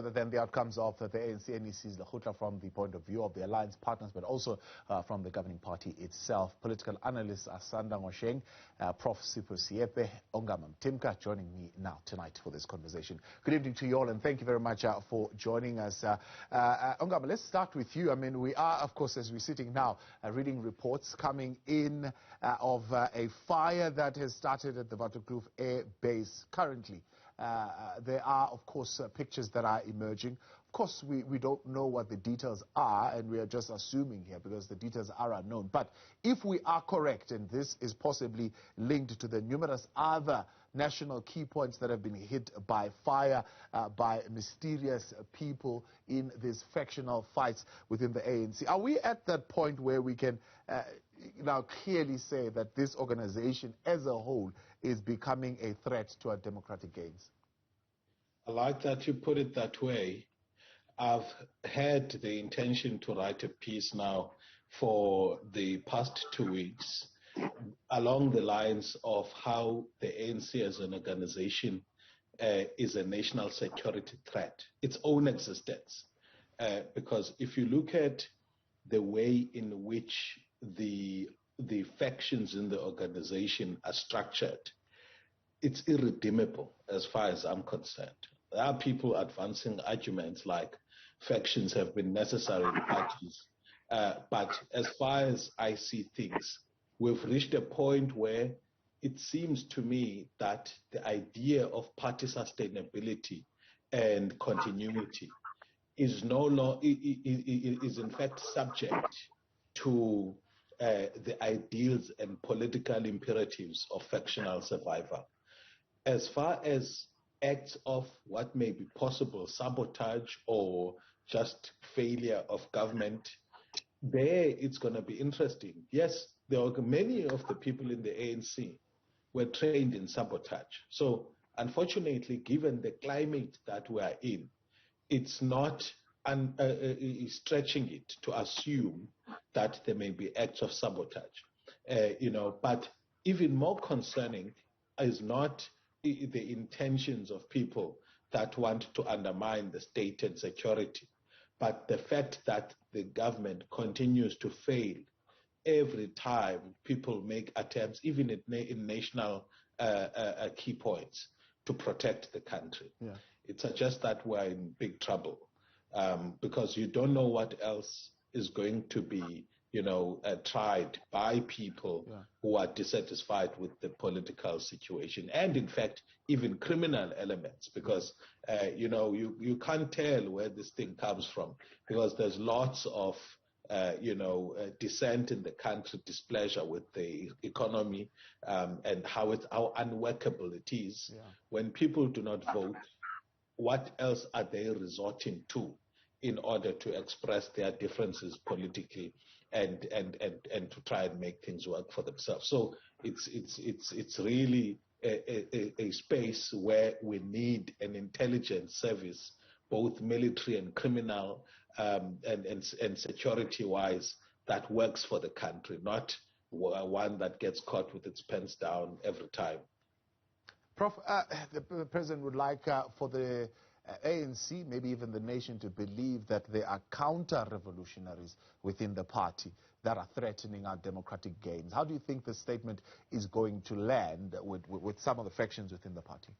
other than the outcomes of the ANC NEC Lekgotla from the point of view of the alliance partners, but also from the governing party itself. Political analysts Asanda, Ngoasheng, Prof, Sipho, Seepe, Ongama, Mtimka joining me now tonight for this conversation. Good evening to you all, and thank you very much for joining us. Ongama, let's start with you. I mean, we are, of course, as we're sitting now, reading reports coming in of a fire that has started at the Waterkloof Air Base currently. There are, of course, pictures that are emerging. Of course, we don't know what the details are, and we are just assuming here because the details are unknown. But if we are correct, and this is possibly linked to the numerous other national key points that have been hit by fire by mysterious people in these factional fights within the ANC, are we at that point where we can now clearly say that this organization as a whole is becoming a threat to our democratic gains? I like that you put it that way. I've had the intention to write a piece now for the past 2 weeks along the lines of how the ANC as an organization is a national security threat, its own existence. Because if you look at the way in which the factions in the organization are structured, it's irredeemable as far as I'm concerned. There are people advancing arguments like factions have been necessary in parties. But as far as I see things, we've reached a point where it seems to me that the idea of party sustainability and continuity is is in fact subject to the ideals and political imperatives of factional survival. As far as acts of what may be possible sabotage or just failure of government, there it's going to be interesting. Yes, there are many of the people in the ANC were trained in sabotage. So unfortunately, given the climate that we are in, it's not stretching it to assume that there may be acts of sabotage. But even more concerning is not the intentions of people that want to undermine the state and security, but the fact that the government continues to fail every time people make attempts, even in national key points, to protect the country. Yeah. It suggests that we're in big trouble because you don't know what else is going to be tried by people who are dissatisfied with the political situation, and in fact even criminal elements, because you can't tell where this thing comes from, because there's lots of dissent in the country, displeasure with the economy, and how unworkable it is. When people do not vote, what else are they resorting to in order to express their differences politically and to try and make things work for themselves? So it's really a space where we need an intelligence service, both military and criminal and security-wise, that works for the country, not one that gets caught with its pants down every time. Prof, the President would like for the ANC, maybe even the nation, to believe that there are counter-revolutionaries within the party that are threatening our democratic gains. How do you think the statement is going to land with some of the factions within the party?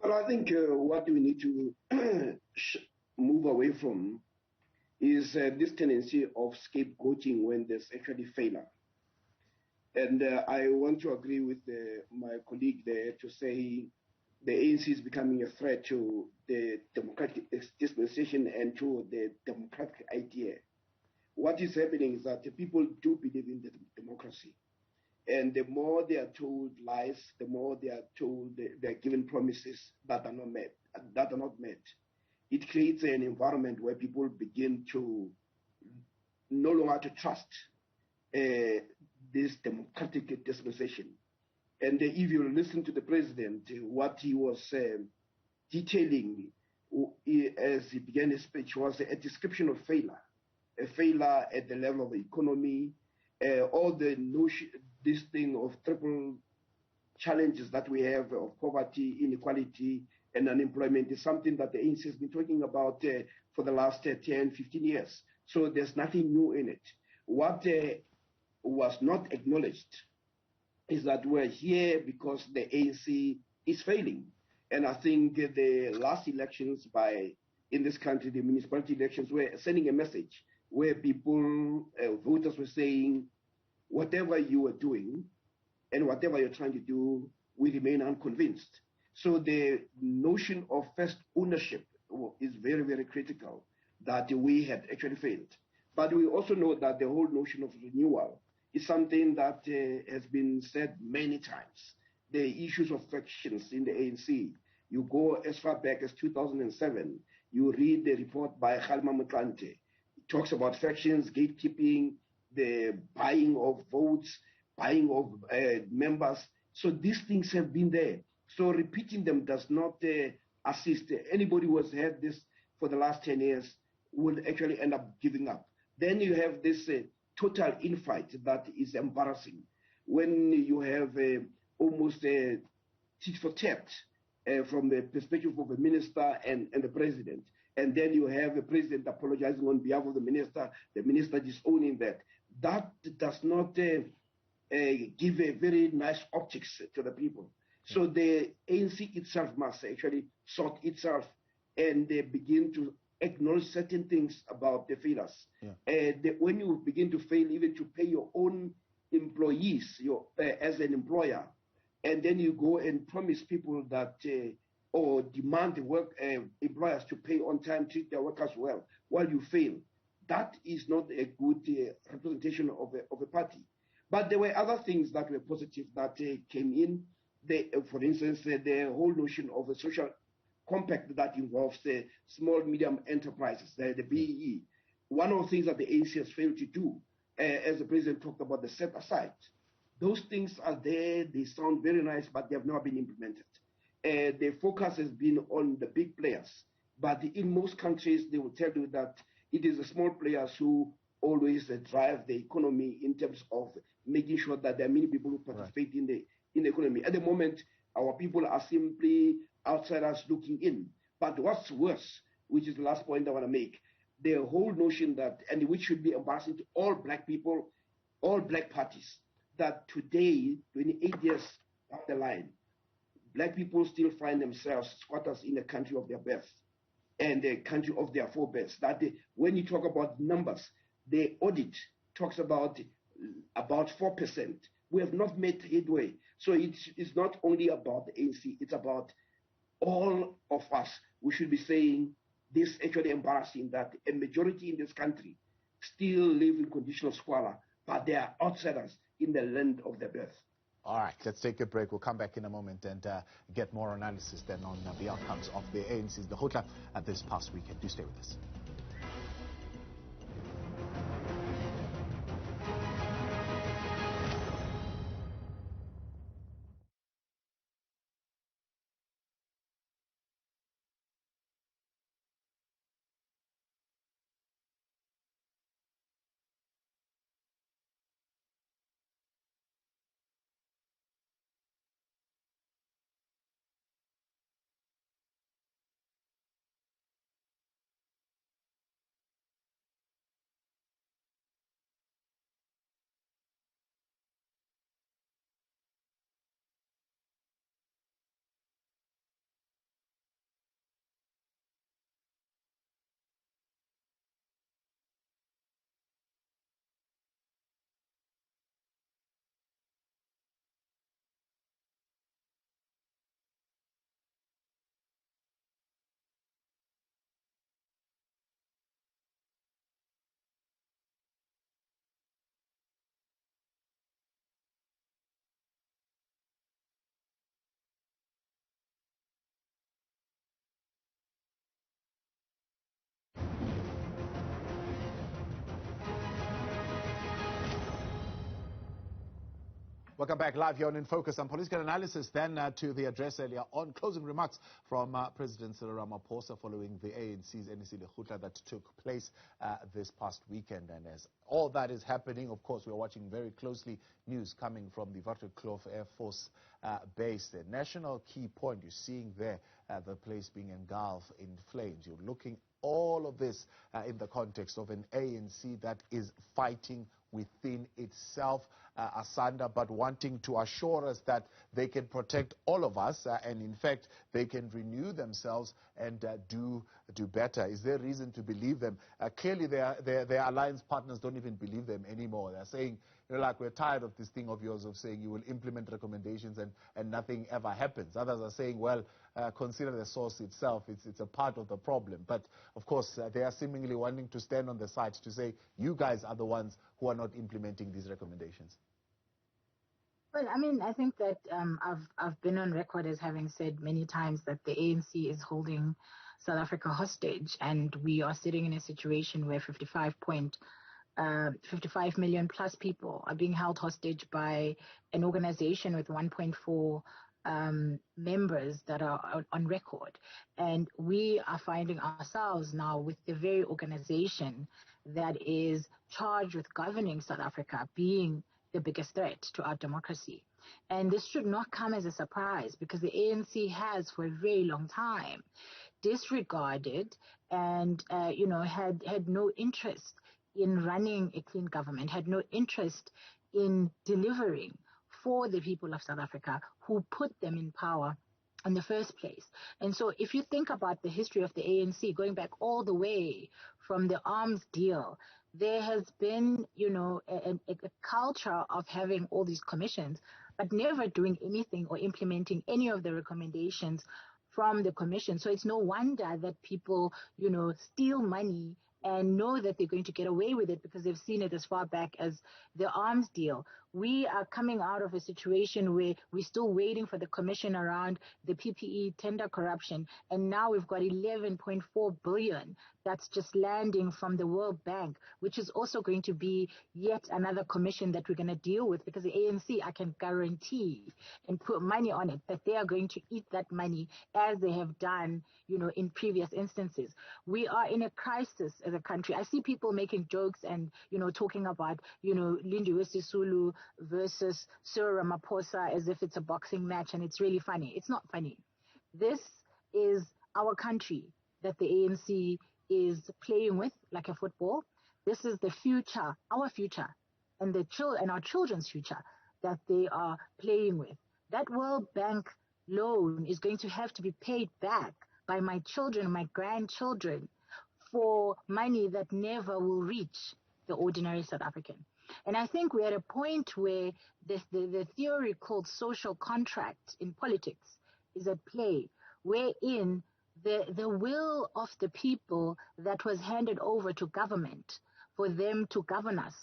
Well, I think what we need to move away from is this tendency of scapegoating when there's actually failure. And I want to agree with my colleague there to say the ANC is becoming a threat to the democratic dispensation and to the democratic idea. What is happening is that the people do believe in the democracy. And the more they are told lies, the more they are told they are given promises that are not met. It creates an environment where people begin to no longer to trust this democratic dispensation. And if you listen to the president, what he was detailing as he began his speech was a description of failure, a failure at the level of the economy, all the notion, this thing of triple challenges that we have of poverty, inequality, and unemployment is something that the ANC has been talking about for the last 10, 15 years. So there's nothing new in it. What was not acknowledged is that we're here because the ANC is failing. And I think the last elections in this country, the municipality elections, were sending a message where people, voters were saying, whatever you are doing and whatever you're trying to do, we remain unconvinced. So the notion of first ownership is very, very critical, that we had actually failed. But we also know that the whole notion of renewal is something that has been said many times. The issues of factions in the ANC, you go as far back as 2007, you read the report by Kgalema Motlanthe. It talks about factions, gatekeeping, the buying of votes, buying of members. So these things have been there. So repeating them does not assist. Anybody who has had this for the last 10 years will actually end up giving up. Then you have this total infight that is embarrassing. When you have almost a tit for tat from the perspective of the minister and the president, and then you have the president apologizing on behalf of the minister disowning that. That does not give a very nice optics to the people. So the ANC itself must actually sort itself and begin to acknowledge certain things about the failures. When you begin to fail even to pay your own employees as an employer, and then you go and promise people that or demand the employers to pay on time, treat their workers well, while you fail, that is not a good representation of a party. But there were other things that were positive that came in. For instance, the whole notion of a social compact that involves the small, medium enterprises, the BEE. One of the things that the ANC has failed to do, as the president talked about the set aside, those things are there, they sound very nice, but they have not been implemented. The focus has been on the big players, but in most countries, they will tell you that it is the small players who always drive the economy in terms of making sure that there are many people who participate in the economy. At the moment, our people are simply outsiders looking in. But what's worse, which is the last point I want to make, the whole notion that, and which should be embarrassing to all black people, all black parties, that today, 28 years down the line, black people still find themselves squatters in the country of their birth and the country of their forebears. That when you talk about numbers, the audit talks about 4%. We have not made headway. So it's not only about the ANC, it's about all of us. We should be saying this actually embarrassing that a majority in this country still live in conditional squalor, but they are outsiders in the land of their birth. All right, let's take a break. We'll come back in a moment and get more analysis then on the outcomes of the ANC's Lekgotla this past weekend. Do stay with us. Welcome back live here on In Focus on political analysis. Then to the address earlier on, closing remarks from President Cyril Ramaphosa following the ANC's NEC Lekgotla that took place this past weekend. And as all that is happening, of course, we're watching very closely news coming from the Waterkloof Air Force base. The national key point, you're seeing there the place being engulfed in flames. You're looking all of this in the context of an ANC that is fighting within itself, Asanda, but wanting to assure us that they can protect all of us, and in fact, they can renew themselves and do better. Is there reason to believe them? Clearly, their alliance partners don't even believe them anymore. They're saying, you know, like, we're tired of this thing of yours of saying you will implement recommendations and nothing ever happens. Others are saying, well, consider the source itself. It's a part of the problem. But, of course, they are seemingly wanting to stand on the side to say, you guys are the ones who are not implementing these recommendations. Well, I mean, I think that I've been on record as having said many times that the ANC is holding South Africa hostage, and we are sitting in a situation where 55 million plus people are being held hostage by an organization with 1.4 members that are on record. And we are finding ourselves now with the very organization that is charged with governing South Africa being the biggest threat to our democracy. And this should not come as a surprise, because the ANC has for a very long time disregarded and had no interest in running a clean government, had no interest in delivering for the people of South Africa who put them in power in the first place. And so if you think about the history of the ANC, going back all the way from the arms deal, there has been, a culture of having all these commissions, but never doing anything or implementing any of the recommendations from the commission. So it's no wonder that people, steal money and know that they're going to get away with it because they've seen it as far back as the arms deal. We are coming out of a situation where we're still waiting for the commission around the PPE tender corruption, and now we've got 11.4 billion that's just landing from the World Bank, which is also going to be yet another commission that we're going to deal with, because the ANC, I can guarantee and put money on it that they are going to eat that money as they have done, in previous instances. We are in a crisis as a country. I see people making jokes and, talking about, Lindiwe Sisulu versus Cyril Ramaphosa as if it's a boxing match, and it's really funny. It's not funny. This is our country that the ANC is playing with like a football. This is the future, our future, and our children's future that they are playing with. That World Bank loan is going to have to be paid back by my children, my grandchildren, for money that never will reach the ordinary South African. And I think we're at a point where the theory called social contract in politics is at play, wherein the will of the people that was handed over to government for them to govern us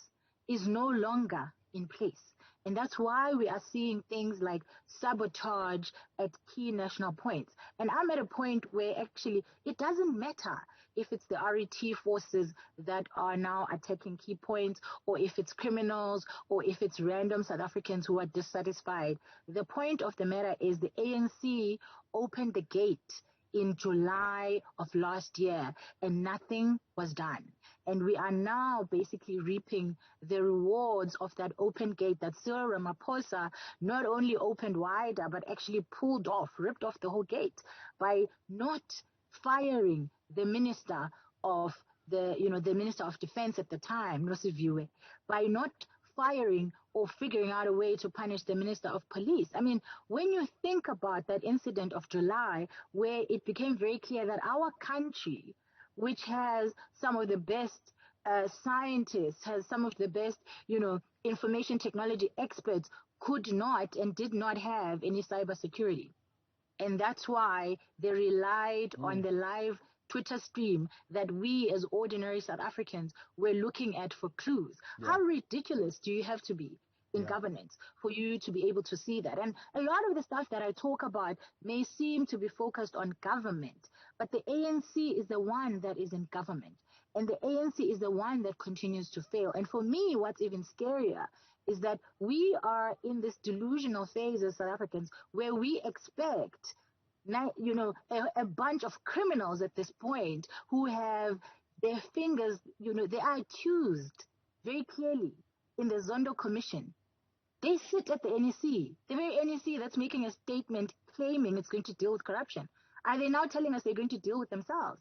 is no longer in place. And that's why we are seeing things like sabotage at key national points. And I'm at a point where actually it doesn't matter if it's the RET forces that are now attacking key points, or if it's criminals, or if it's random South Africans who are dissatisfied. The point of the matter is the ANC opened the gate in July of last year, and nothing was done. And we are now basically reaping the rewards of that open gate that Cyril Ramaphosa not only opened wider, but actually ripped off the whole gate by not firing the Minister of the Minister of Defense at the time, Nosiviwe, by not firing or figuring out a way to punish the Minister of Police. I mean, when you think about that incident of July, where it became very clear that our country, which has some of the best scientists, has some of the best, information technology experts, could not and did not have any cybersecurity. And that's why they relied on the live Twitter stream that we as ordinary South Africans were looking at for clues. Yeah. How ridiculous do you have to be in governance for you to be able to see that? And a lot of the stuff that I talk about may seem to be focused on government, But the ANC is the one that is in government. And the ANC is the one that continues to fail. And for me, what's even scarier is that we are in this delusional phase as South Africans where we expect, a bunch of criminals at this point who have their fingers, they are accused very clearly in the Zondo Commission. They sit at the NEC, the very NEC that's making a statement claiming it's going to deal with corruption. Are they now telling us they're going to deal with themselves?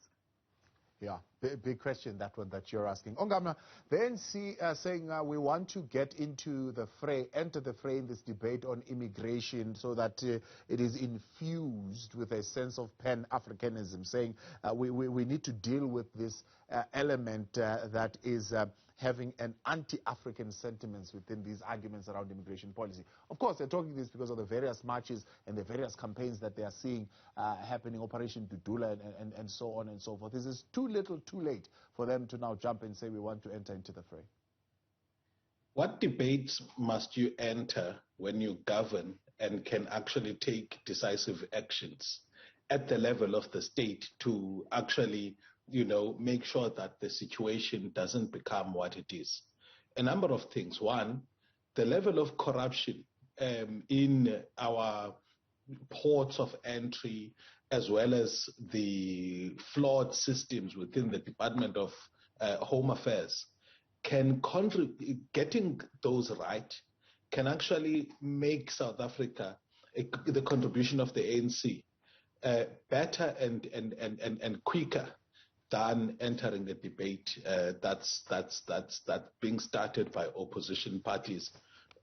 Yeah, big question, that one that you're asking. Ongama, the ANC saying we want to get into the fray, enter the fray in this debate on immigration so that it is infused with a sense of Pan-Africanism, saying we need to deal with this element that is having an anti-African sentiments within these arguments around immigration policy. Of course, they're talking this because of the various marches and the various campaigns that they are seeing happening, Operation Dudula and so on and so forth. This is too little, too late for them to now jump and say we want to enter into the fray. What debates must you enter when you govern and can actually take decisive actions at the level of the state to actually make sure that the situation doesn't become what it is? A number of things. One, the level of corruption in our ports of entry, as well as the flawed systems within the Department of Home Affairs, can getting those right can actually make South Africa, the contribution of the ANC, better and quicker than entering the debate that's being started by opposition parties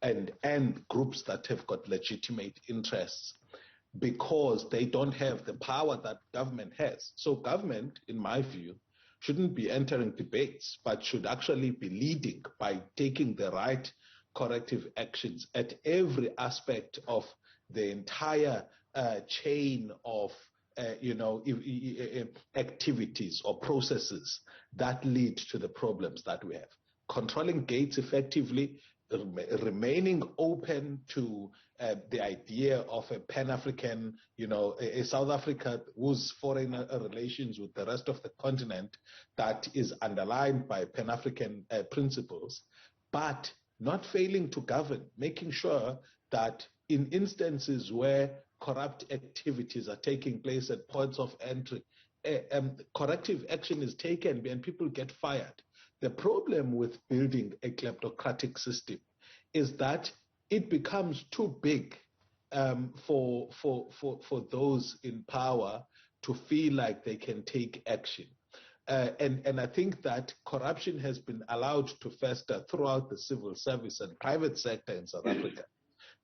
and groups that have got legitimate interests, because they don't have the power that government has. So government, in my view, shouldn't be entering debates, but should actually be leading by taking the right corrective actions at every aspect of the entire chain of activities or processes that lead to the problems that we have. Controlling gates effectively, remaining open to the idea of a Pan-African, a South Africa whose foreign relations with the rest of the continent that is underlined by Pan-African principles, but not failing to govern, making sure that in instances where corrupt activities are taking place at points of entry, corrective action is taken and people get fired. The problem with building a kleptocratic system is that it becomes too big for those in power to feel like they can take action. And I think that corruption has been allowed to fester throughout the civil service and private sector in South Africa,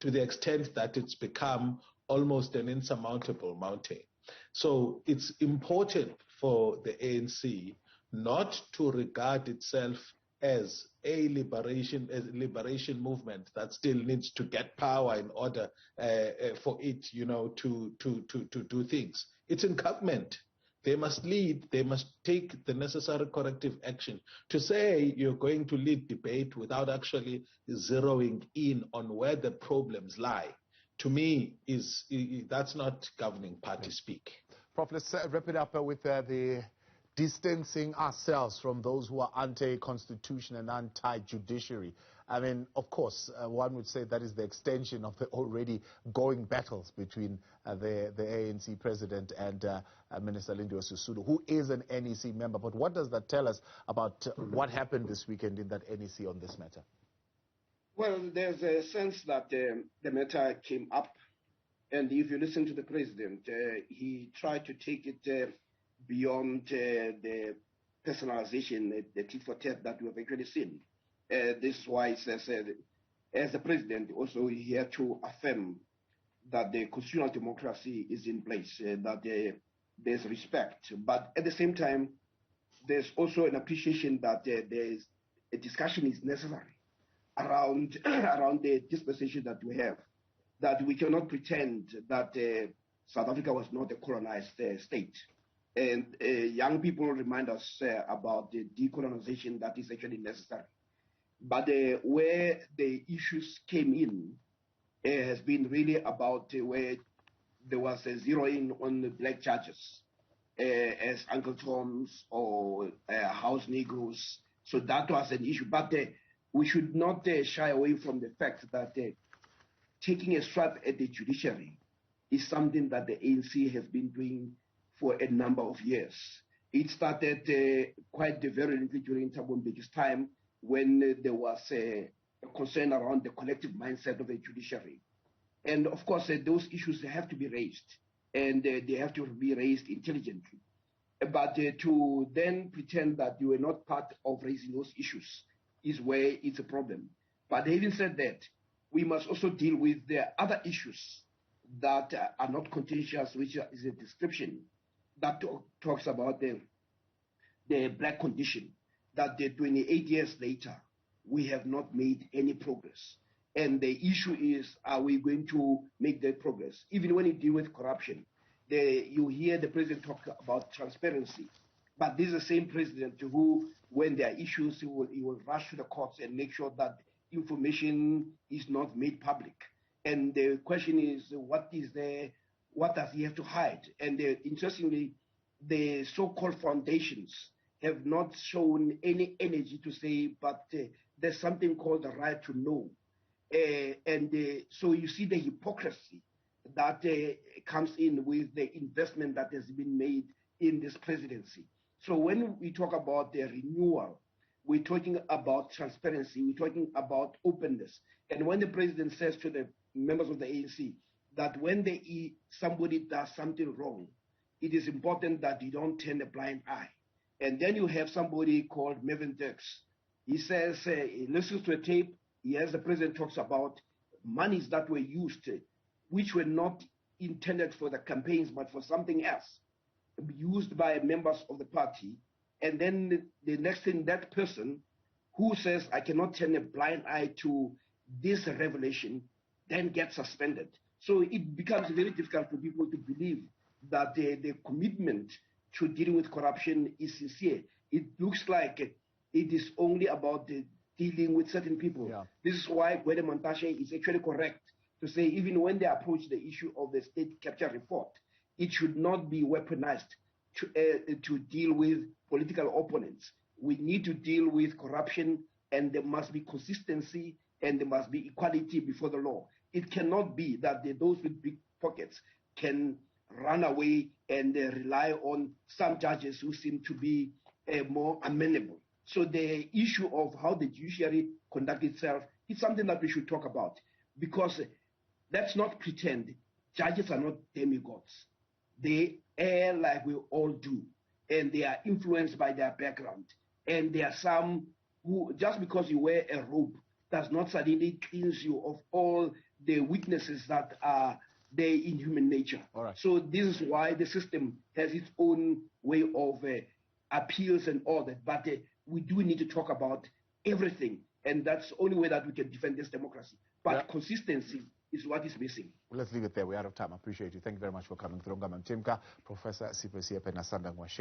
to the extent that it's become almost an insurmountable mountain. So it's important for the ANC not to regard itself as a liberation movement that still needs to get power in order for it, to do things. It's in government. They must lead. They must take the necessary corrective action. To say you're going to lead debate without actually zeroing in on where the problems lie, to me, that's not governing party speak. Prof, let's wrap it up with the distancing ourselves from those who are anti-constitution and anti-judiciary. I mean, of course, one would say that is the extension of the already going battles between the ANC president and Minister Lindiwe Sisulu, who is an NEC member. But what does that tell us about what happened this weekend in that NEC on this matter? Well, there's a sense that the matter came up, and if you listen to the president, he tried to take it beyond the personalization, the tit for tat that we have actually seen. This is why it says, as the president, also he had to affirm that the constitutional democracy is in place, that there's respect. But at the same time, there's also an appreciation that there's a discussion is necessary around the dispensation that we have, that we cannot pretend that South Africa was not a colonized state. And young people remind us about the decolonization that is actually necessary. But where the issues came in has been really about where there was a zeroing on the black judges. as Uncle Tom's or house Negroes. So that was an issue. But we should not shy away from the fact that taking a swipe at the judiciary is something that the ANC has been doing for a number of years. It started quite virulently during Thabo Mbeki's time when there was a concern around the collective mindset of the judiciary. And of course, those issues have to be raised, and they have to be raised intelligently. But to then pretend that you were not part of raising those issues is where it's a problem. But having said that, we must also deal with the other issues that are not contentious, which is a description that talks about the black condition, that 28 years later, we have not made any progress. And the issue is, are we going to make that progress? Even when you deal with corruption, you hear the president talk about transparency, but this is the same president who, when there are issues, he will rush to the courts and make sure that information is not made public. And the question is, what does he have to hide? And interestingly, the so-called foundations have not shown any energy to say, but there's something called the right to know. So you see the hypocrisy that comes in with the investment that has been made in this presidency. So when we talk about the renewal, we're talking about transparency, we're talking about openness. And when the president says to the members of the ANC that when somebody does something wrong, it is important that you don't turn a blind eye. And then you have somebody called Mervyn Dirks. He says, he listens to a tape, the president talks about monies that were used, which were not intended for the campaigns, but for something else, used by members of the party. And then the next thing, that person who says, I cannot turn a blind eye to this revelation, then gets suspended. So it becomes very difficult for people to believe that the commitment to dealing with corruption is sincere. It looks like it is only about dealing with certain people. Yeah. This is why Gwede Montashe is actually correct to say, even when they approach the issue of the state capture report, it should not be weaponized to deal with political opponents. We need to deal with corruption, and there must be consistency, and there must be equality before the law. It cannot be that those with big pockets can run away and rely on some judges who seem to be more amenable. So the issue of how the judiciary conducts itself is something that we should talk about, because let's not pretend judges are not demigods. They err like we all do, and they are influenced by their background. And there are some who, just because you wear a robe, does not suddenly cleanse you of all the weaknesses that are there in human nature. All right. So this is why the system has its own way of appeals and all that. But we do need to talk about everything, and that's the only way that we can defend this democracy. But consistency is what is missing. Well, let's leave it there. We're out of time. I appreciate you. Thank you very much for coming through. Ongama Mtimka, Professor Sipho and Asanda Ngoasheng.